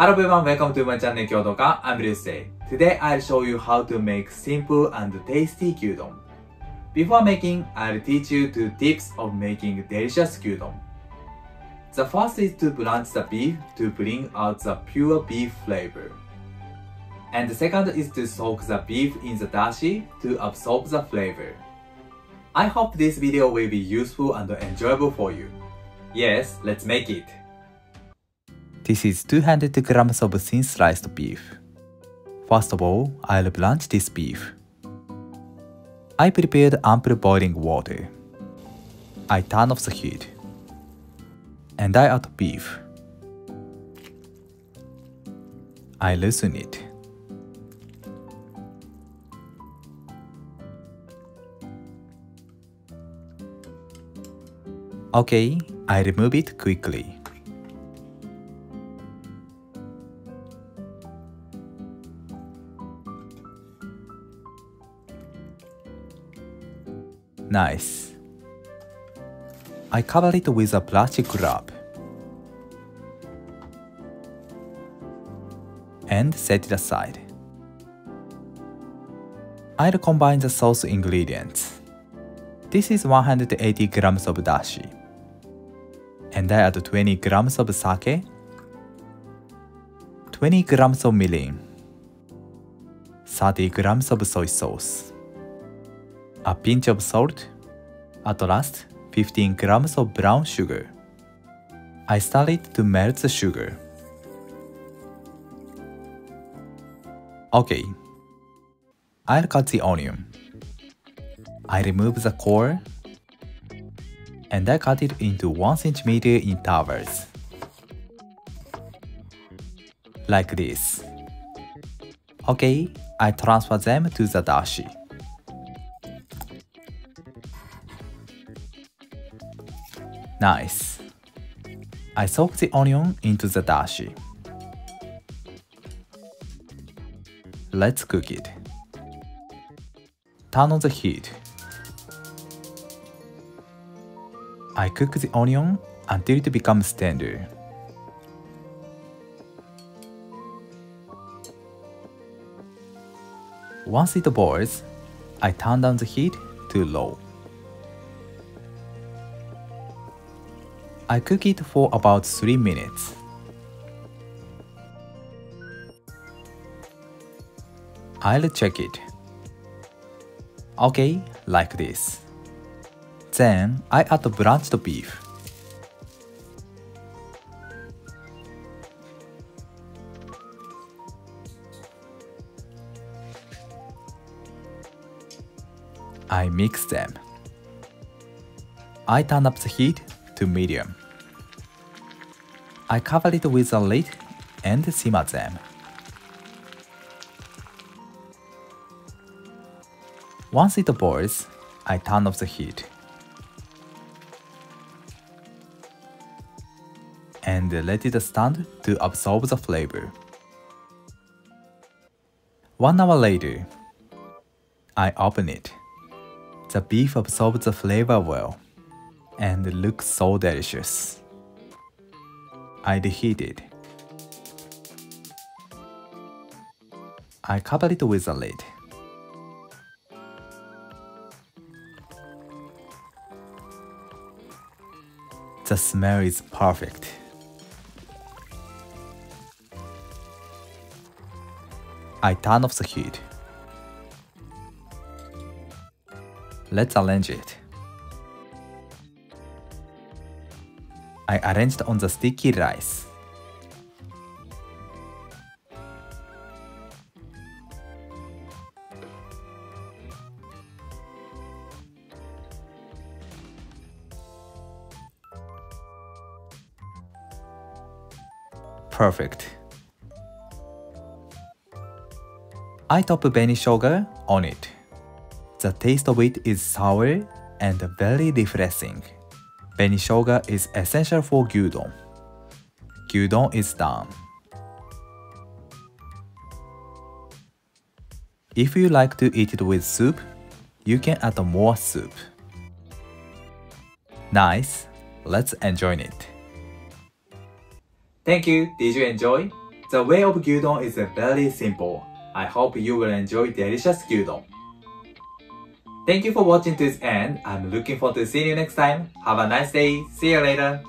Hello everyone, welcome to my channel Gyudon. I'm Ryusei. Today I'll show you how to make simple and tasty gyudon. Before making, I'll teach you 2 tips of making delicious gyudon. The first is to blanch the beef to bring out the pure beef flavor. And the second is to soak the beef in the dashi to absorb the flavor. I hope this video will be useful and enjoyable for you. Yes, let's make it! This is 200 grams of thin sliced beef. First of all, I'll blanch this beef. I prepared ample boiling water. I turn off the heat. And I add beef. I loosen it. Okay, I remove it quickly. Nice. I cover it with a plastic wrap and set it aside. I'll combine the sauce ingredients. This is 180 grams of dashi, and I add 20 grams of sake, 20 grams of mirin, 30 grams of soy sauce, a pinch of salt, at last 15 grams of brown sugar. I stir it to melt the sugar. Okay, I'll cut the onion. I remove the core and I cut it into 1 cm intervals. Like this. Okay, I transfer them to the dashi. Nice. I soak the onion into the dashi. Let's cook it. Turn on the heat. I cook the onion until it becomes tender. Once it boils, I turn down the heat to low. I cook it for about 3 minutes. I'll check it. Okay, like this. Then I add the blanched beef. I mix them. I turn up the heat to medium. I cover it with a lid and simmer them. Once it boils, I turn off the heat. And let it stand to absorb the flavor. 1 hour later, I open it. The beef absorbs the flavor well and looks so delicious. I reheat it. I cover it with a lid. The smell is perfect. I turn off the heat. Let's arrange it. I arranged on the sticky rice. Perfect. I top beni shoga on it. The taste of it is sour and very refreshing. Beni shoga is essential for gyudon. Gyudon is done. If you like to eat it with soup, you can add more soup. Nice, let's enjoy it. Thank you, did you enjoy? The way of gyudon is very simple. I hope you will enjoy delicious gyudon. Thank you for watching to this end. I'm looking forward to seeing you next time. Have a nice day. See you later.